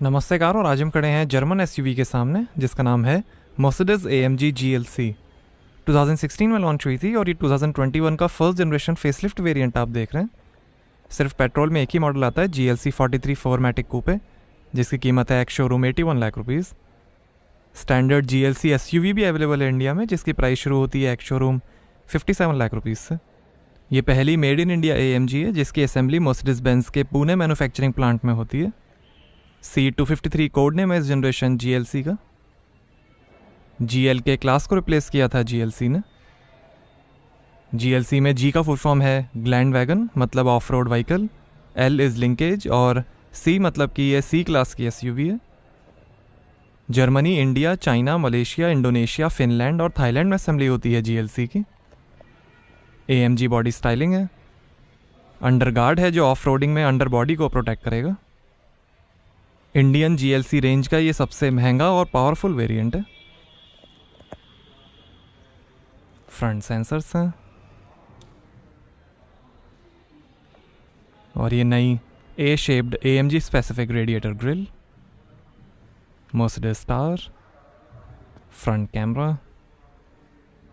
नमस्कार। और आज हम खड़े हैं जर्मन एसयूवी के सामने जिसका नाम है मर्सिडीज AMG GLC। 2016 में लॉन्च हुई थी और ये 2021 का फर्स्ट जनरेशन फेसलिफ्ट वेरिएंट आप देख रहे हैं। सिर्फ पेट्रोल में एक ही मॉडल आता है GLC 43 4मैटिक कूपे, जिसकी कीमत है ex showroom 81 lakh rupees. Standard GLC SUV भी अवेलेबल है इंडिया में, जिसकी प्राइस शुरू होती है एक्स शोरूम 57 लाख रुपीज़ से। ये पहली मेड इन इंडिया AMG है जिसकी असेंबली मर्सिडीज बेंज के पुणे मैन्युफैक्चरिंग प्लांट में होती है। C253 कोड नेम है इस जनरेशन GLC का। GL के क्लास को रिप्लेस किया था GLC ने। GLC में G का फुल फॉर्म है ग्लैंड वैगन, मतलब of road vehicle. L is linkage और C मतलब कि ये C क्लास की SUV है। Germany, India, China, Malaysia, Indonesia, Finland और थाईलैंड में असेंबली होती है GLC की। AMG बॉडी स्टाइलिंग है। अंडरगार्ड है जो ऑफ रोडिंग में अंडर बॉडी को प्रोटेक्ट करेगा। इंडियन GLC रेंज का ये सबसे महंगा और पावरफुल वेरिएंट है। फ्रंट सेंसर्स हैं और ये नई A shaped AMG specific radiator grille. Mercedes star, front camera,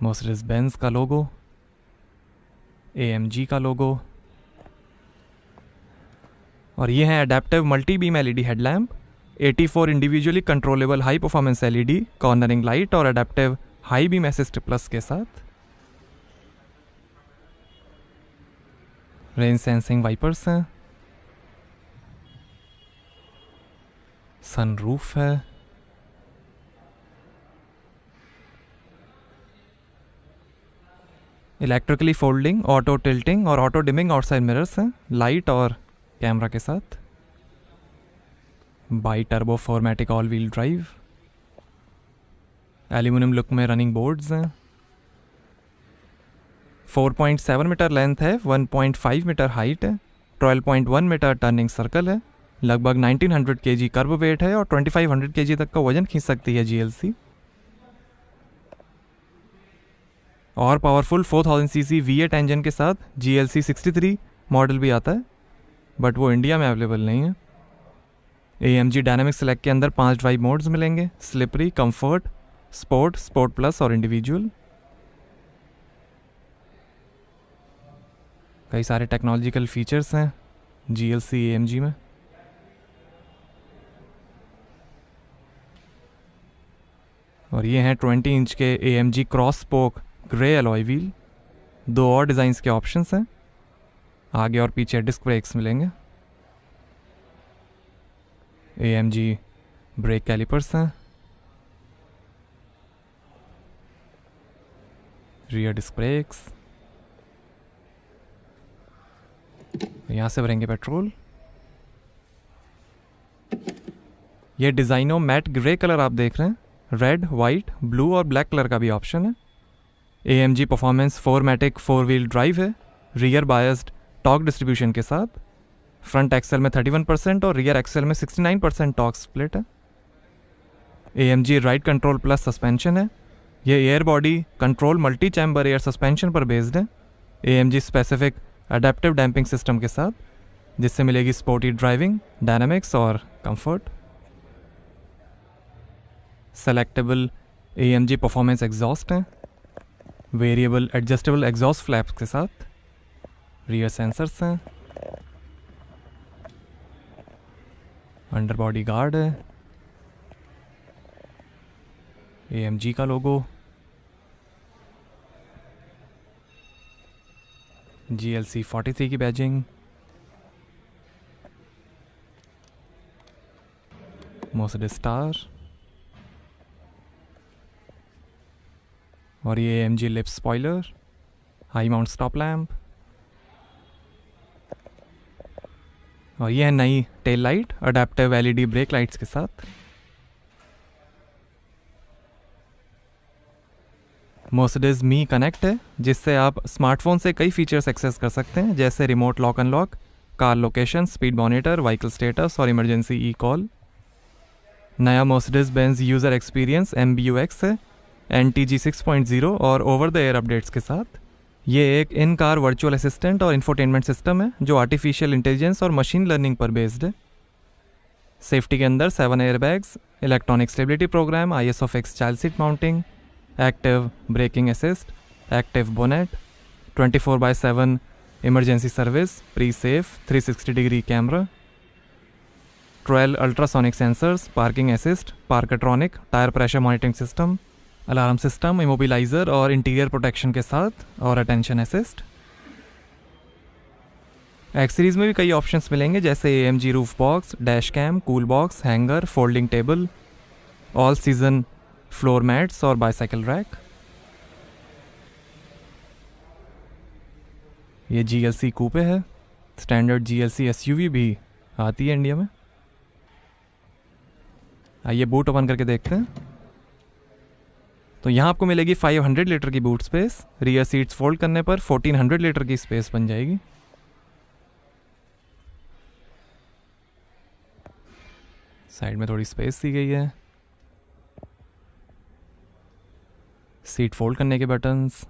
Mercedes Benz का लोगो, AMG का लोगो और ये है adaptive multi beam LED headlamp, 84 individually controllable high performance LED, cornering light और adaptive high beam assist plus के साथ। Rain sensing wipers हैं। Sunroof है। इलेक्ट्रिकली फोल्डिंग, ऑटो टिल्टिंग और ऑटो डिमिंग आउटसाइड मिरर्स हैं, लाइट और कैमरा के साथ। बाई टर्बो 4मैटिक all wheel drive. Aluminium look में रनिंग बोर्ड्स हैं। 4.7 मीटर लेंथ है, 1.5 मीटर हाइट है, 12.1 मीटर टर्निंग सर्कल है, लगभग 1900 kg कर्ब वेट है और 2500 kg तक का वजन खींच सकती है GLC। और पावरफुल 4000 cc V8 इंजन के साथ GLC 63 मॉडल भी आता है, बट वो इंडिया में अवेलेबल नहीं है। AMG डायनामिक सेलेक्ट के अंदर 5 ड्राइव मोड्स मिलेंगे: slippery, comfort, sport, sport plus और इंडिविजुअल। कई सारे टेक्नोलॉजिकल फीचर्स हैं GLC AMG में। और ये हैं 20 इंच के AMG cross spoke grey alloy wheel. 2 और डिज़ाइंस के ऑप्शंस हैं, आगे और पीछे डिस्क ब्रेक्स मिलेंगे। AMG ब्रेक कैलिपर्स हैं। Rear disc brakes. यहाँ से भरेंगे पेट्रोल। ये डिज़ाइनो मैट ग्रे कलर आप देख रहे हैं, रेड, वाइट, ब्लू और ब्लैक कलर का भी ऑप्शन है। AMG परफॉर्मेंस 4मैटिक 4 व्हील ड्राइव है, रियर बायस्ड टॉर्क डिस्ट्रीब्यूशन के साथ। फ्रंट एक्सेल में 31% और रियर एक्सेल में 69% टॉर्क स्प्लिट है। AMG ride control plus suspension है। यह air body control multi chamber air suspension पर बेस्ड है, AMG specific adaptive damping system के साथ, जिससे मिलेगी स्पोर्टी ड्राइविंग, डायनामिक्स और comfort. Selectable AMG performance exhaust है, वेरिएबल एडजस्टेबल एग्जॉस्ट फ्लैप्स के साथ। रियर सेंसर्स हैं। अंडर बॉडी गार्ड है। AMG का लोगो। GLC 43 की बैजिंग। मर्सिडीज स्टार और ये AMG lip spoiler, high mount stop lamp और ये है नई tail light adaptive LED break lights के साथ। मर्सिडीज मी कनेक्ट है, जिससे आप स्मार्टफोन से कई फीचर्स एक्सेस कर सकते हैं, जैसे remote lock unlock, car location, speed monitor, vehicle status और इमरजेंसी ई-कॉल। नया Mercedes Benz user experience MBUX है, NTG 6.0 और ओवर द एयर अपडेट्स के साथ। ये एक इन कार वर्चुअल असिस्टेंट और इंफोटेनमेंट सिस्टम है जो आर्टिफिशियल इंटेलिजेंस और मशीन लर्निंग पर बेस्ड है। सेफ्टी के अंदर 7 air bags, electronic stability program, ISOFIX child seat mounting, active braking assist, active bonnet, 24/7 emergency service, pre safe 360 degree camera, 12 ultrasonic sensors, parking assist, Parktronic, tyre pressure monitoring system, alarm system, immobiliser और interior protection के साथ, और attention assist. X series में भी कई options मिलेंगे जैसे AMG roof box, dash cam, cool box, hanger, folding table, all season floor mats और बाइसाइकिल रैक। ये GLC कूपे है, स्टैंडर्ड GLC SUV भी आती है इंडिया में। आइए बूट ओपन करके देखते हैं। तो यहाँ आपको मिलेगी 500 लीटर की boot space. Rear seats fold करने पर 1400 लीटर की स्पेस बन जाएगी। साइड में थोड़ी स्पेस दी गई है। सीट फोल्ड करने के बटन्स,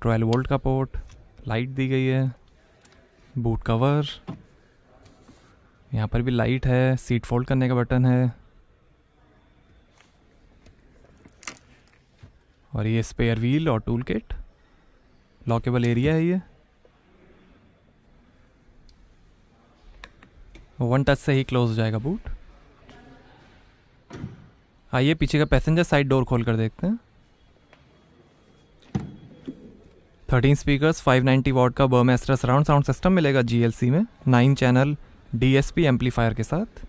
12 वोल्ट का पोर्ट, लाइट दी गई है, बूट कवर, यहाँ पर भी लाइट है, सीट फोल्ड करने का बटन है, और ये स्पेयर व्हील और टूल किट, लॉकेबल एरिया है ये। 1 टच से ही क्लोज हो जाएगा बूट। आइए पीछे का पैसेंजर साइड डोर खोल कर देखते हैं। 13 स्पीकर्स, 590 वॉट का बर्मेस्टर सराउंड साउंड सिस्टम मिलेगा GLC में, 9 चैनल DSP एम्पलीफायर के साथ।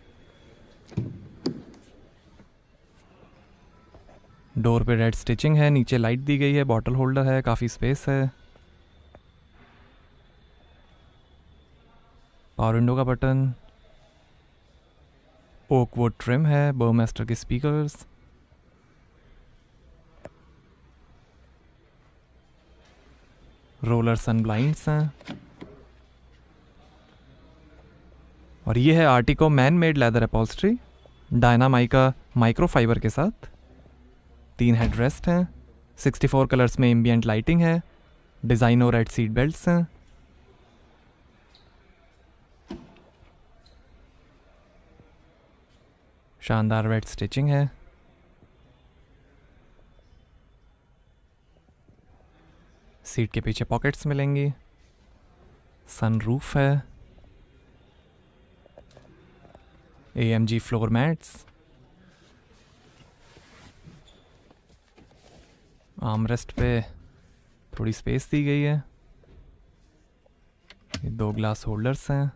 डोर पे रेड स्टिचिंग है, नीचे लाइट दी गई है, बॉटल होल्डर है, काफ़ी स्पेस है। पावर विंडो का बटन, ओक वुड ट्रिम है, बर्मेस्टर के स्पीकर्स, रोलर सन ब्लाइंड्स हैं, और ये है Artico man made leather upholstery, Dinamica microfibre के साथ। 3 हेडरेस्ट हैं, 64 कलर्स में एम्बियंट लाइटिंग है, डिज़ाइनो रेड सीट बेल्ट्स हैं। शानदार रेड स्टिचिंग है। सीट के पीछे पॉकेट्स मिलेंगी, सनरूफ है, AMG फ्लोर मैट्स, आर्मरेस्ट पे थोड़ी स्पेस दी गई है, ये 2 ग्लास होल्डर्स हैं,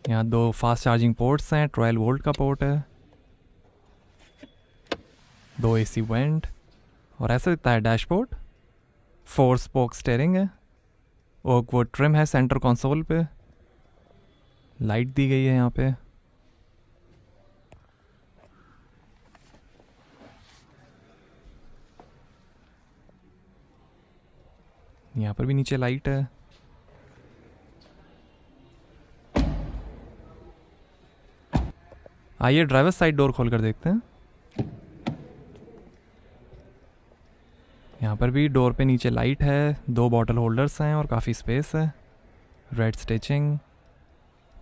यहाँ 2 फास्ट चार्जिंग पोर्ट्स हैं, 12 वोल्ट का पोर्ट है, 2 AC वेंट, और ऐसा दिखता है डैशबोर्ड। 4 स्पोक स्टीयरिंग है, ओक वुड ट्रिम है सेंटर कंसोल पे, लाइट दी गई है यहाँ पे। यहाँ पर भी नीचे लाइट है। आइए ड्राइवर साइड डोर खोल कर देखते हैं। यहाँ पर भी डोर पे नीचे लाइट है, 2 बॉटल होल्डर्स हैं और काफ़ी स्पेस है। रेड स्टिचिंग,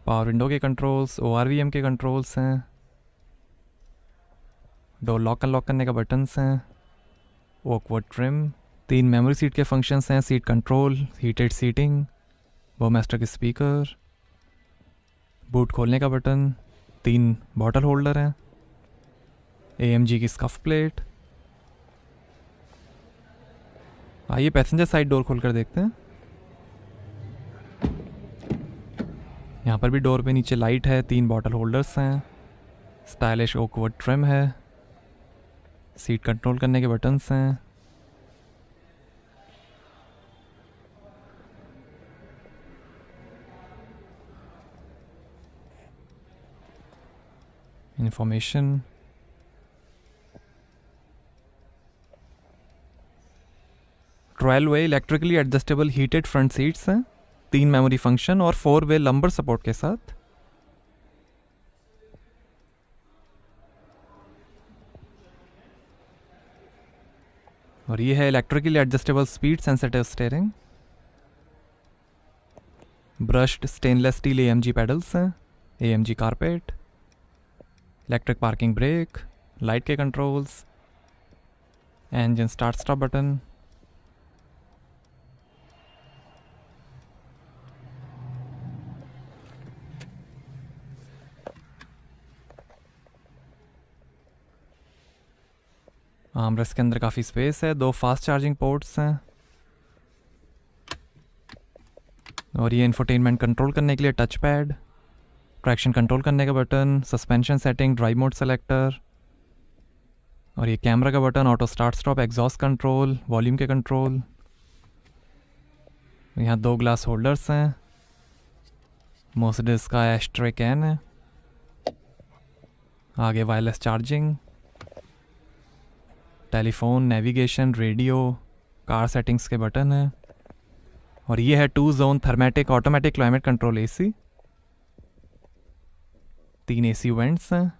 पावर विंडो के कंट्रोल्स, ORVM के कंट्रोल्स हैं, डोर लॉक अनलॉक करने का बटन्स हैं, ओकवुड ट्रिम, 3 मेमोरी सीट के फंक्शंस हैं, seat control, heated seating, Burmester के स्पीकर, बूट खोलने का बटन, 3 बॉटल होल्डर हैं, AMG की स्कफ प्लेट। आइए पैसेंजर साइड डोर खोल कर देखते हैं। यहाँ पर भी डोर पे नीचे लाइट है, 3 बॉटल होल्डर्स हैं, स्टाइलिश ओकवुड ट्रिम है, सीट कंट्रोल करने के बटन्स हैं, इंफॉर्मेशन, ट्वेल्व वे electrically adjustable heated front seats हैं, 3 मेमोरी फंक्शन और 4 वे लंबर सपोर्ट के साथ। और ये है electrically adjustable speed sensitive steering. Brushed stainless steel AMG pedals हैं, AMG carpet, electric parking brake, light के controls, engine start stop button. Armrest के अंदर काफ़ी स्पेस है, 2 फास्ट चार्जिंग पोर्ट्स हैं, और ये इंफोटेनमेंट कंट्रोल करने के लिए टच पैड, ट्रैक्शन कंट्रोल करने का button, suspension setting, drive mode selector, और ये कैमरा का button, auto start stop, exhaust control, volume के कंट्रोल। यहाँ 2 ग्लास होल्डर्स हैं, मर्सिडीज का एस्ट्रे कैन है, आगे wireless charging, telephone, navigation, radio, car settings के बटन है, और ये है 2 zone Thermatic automatic climate control AC, 3 AC vents हैं,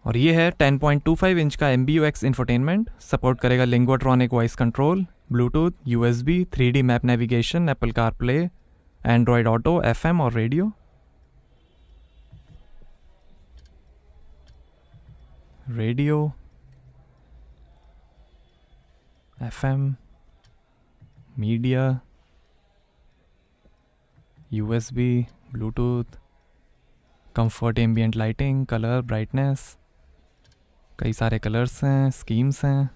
और ये है 10.25 इंच का MBUX इंफोटेनमेंट, सपोर्ट करेगा Linguatronic voice control, Bluetooth, USB, 3D map navigation, Apple CarPlay, Android auto, FM और radio. Radio, FM, media, USB, Bluetooth, comfort ambient lighting, colour, brightness, कई सारे colours हैं, स्कीम्स हैं।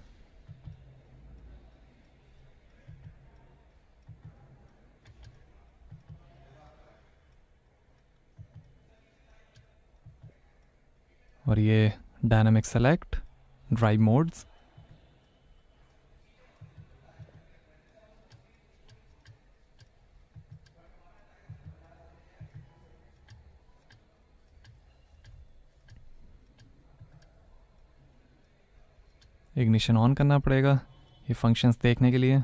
और ये dynamic select, drive modes, ignition on करना पड़ेगा ये फंक्शंस देखने के लिए।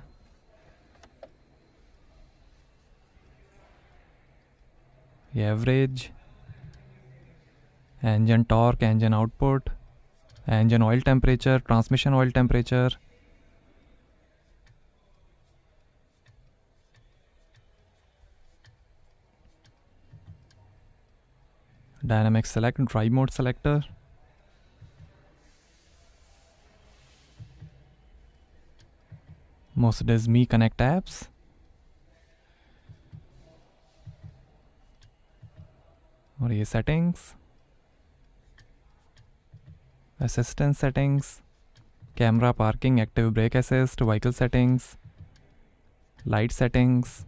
ये average, engine torque, engine output, engine oil temperature, transmission oil temperature, dynamic select, drive mode selector, Mercedes Me Connect apps, और ये settings, assistance settings, camera, parking, active brake assist, vehicle settings, light settings,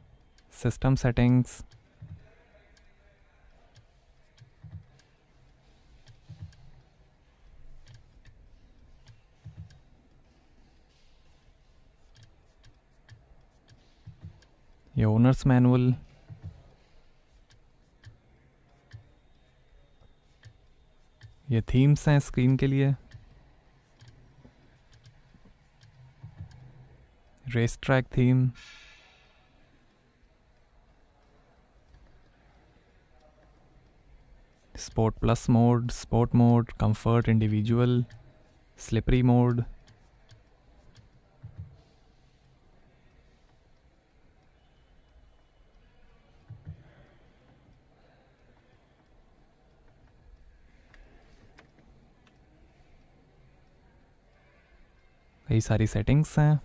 system settings, ये owners manual, ये themes हैं screen के लिए, race track theme, sport plus mode, sport mode, comfort, individual, slippery mode, कई सारी settings हैं।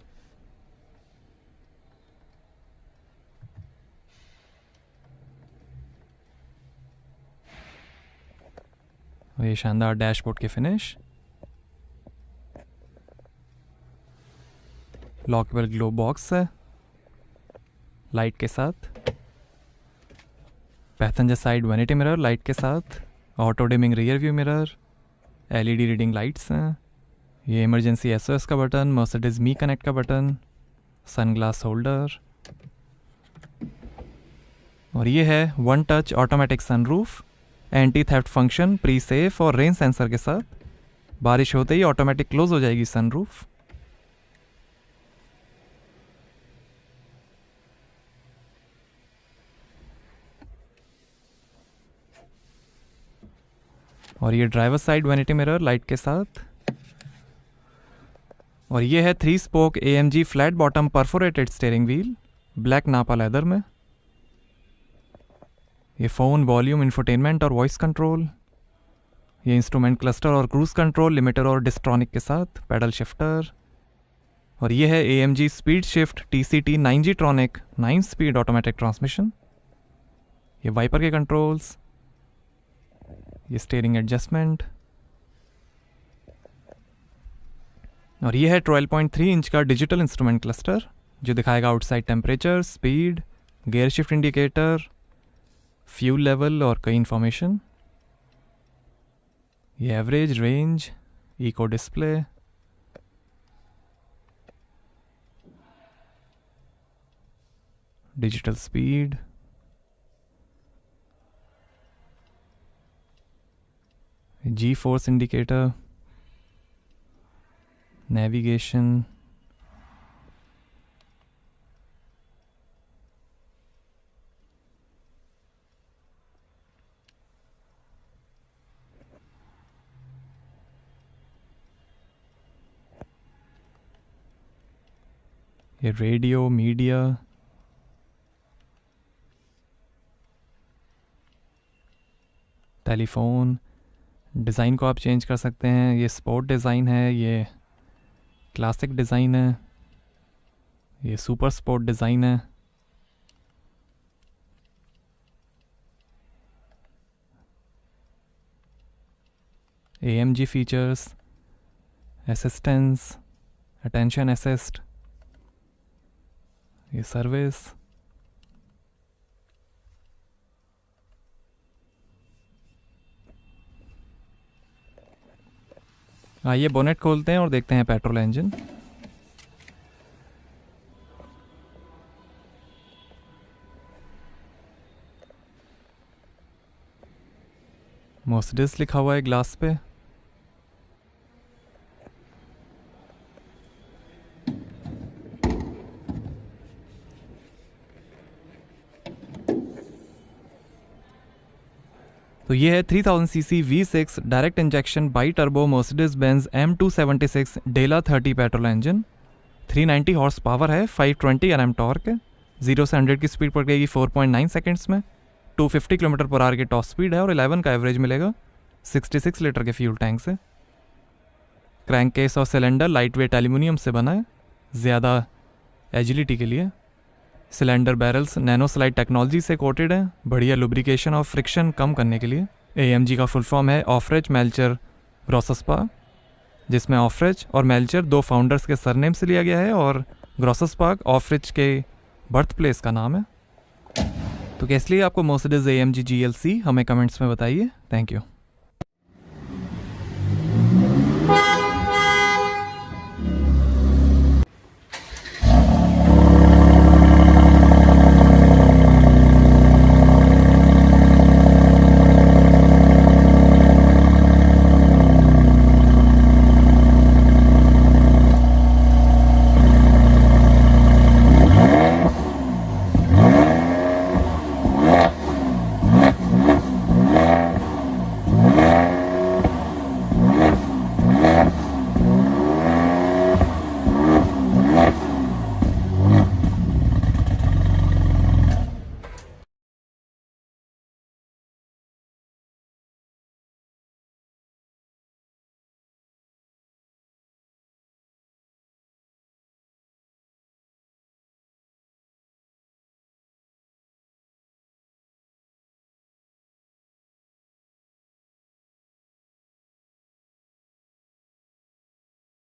और ये शानदार डैशबोर्ड के फिनिश, लॉकेबल ग्लो बॉक्स है लाइट के साथ, passenger side vanity mirror light के साथ, auto dimming rear view mirror, LED reading lights हैं, ये इमरजेंसी SOS का बटन, मर्सिडीज मी कनेक्ट का बटन, सनग्लास होल्डर, और ये है 1 touch automatic sunroof, anti theft function, pre safe और रेन सेंसर के साथ। बारिश होते ही ऑटोमेटिक क्लोज हो जाएगी सनरूफ। और ये driver side vanity mirror light के साथ, और ये है 3 spoke AMG flat bottom perforated steering wheel, black नापा लेदर में। ये फ़ोन, वॉल्यूम, इंफोटेनमेंट और वॉइस कंट्रोल। ये इंस्ट्रूमेंट क्लस्टर और क्रूज कंट्रोल, लिमिटर और डिस्ट्रॉनिक के साथ, पैडल शिफ्टर। और ये है AMG speed shift TCT 9G ट्रॉनिक 9 speed automatic transmission. ये वाइपर के कंट्रोल्स, ये स्टीयरिंग एडजस्टमेंट। और ये है 12.3 इंच का डिजिटल इंस्ट्रूमेंट क्लस्टर जो दिखाएगा outside temperature, speed, gear shift indicator, fuel level और कई इंफॉर्मेशन। ये average, range, eco display. Digital speed, G force indicator, navigation, ये रेडियो, मीडिया, टेलीफोन। डिज़ाइन को आप चेंज कर सकते हैं। ये स्पोर्ट डिज़ाइन है, ये क्लासिक डिज़ाइन है, ये सुपर स्पोर्ट डिज़ाइन है। AMG features, assistance, attention assist, ये सर्विस। आइए बोनेट खोलते हैं और देखते हैं पेट्रोल इंजन। मर्सिडीज लिखा हुआ है ग्लास पे। तो ये है 3000 cc V6 direct injection bi turbo Mercedes Benz M276 डेला 30 पेट्रोल इंजन। 390 हॉर्स पावर है, 520 Nm टॉर्क है। 0 से 100 की स्पीड पड़ गई 4.9 सेकेंड्स में। 250 km/h की टॉप स्पीड है और 11 का एवरेज मिलेगा 66 लीटर के फ्यूल टैंक से। क्रैंक केस और सिलेंडर लाइट वेट एल्यूमिनियम से बना है, ज़्यादा एजिलिटी के लिए। Cylinder barrels nano slide technology से कोटेड है, बढ़िया लुब्रिकेशन और फ्रिक्शन कम करने के लिए। AMG का फुल फॉर्म है ऑफरेज मेल्चर ग्रॉसस्पा, जिसमें ऑफरेज और मेल्चर 2 फाउंडर्स के सरनेम से लिया गया है और ग्रॉसस्पा ऑफरेज के बर्थ प्लेस का नाम है। तो कैसे लिए आपको मर्सिडीज AMG GLC, हमें कमेंट्स में बताइए। Thank you.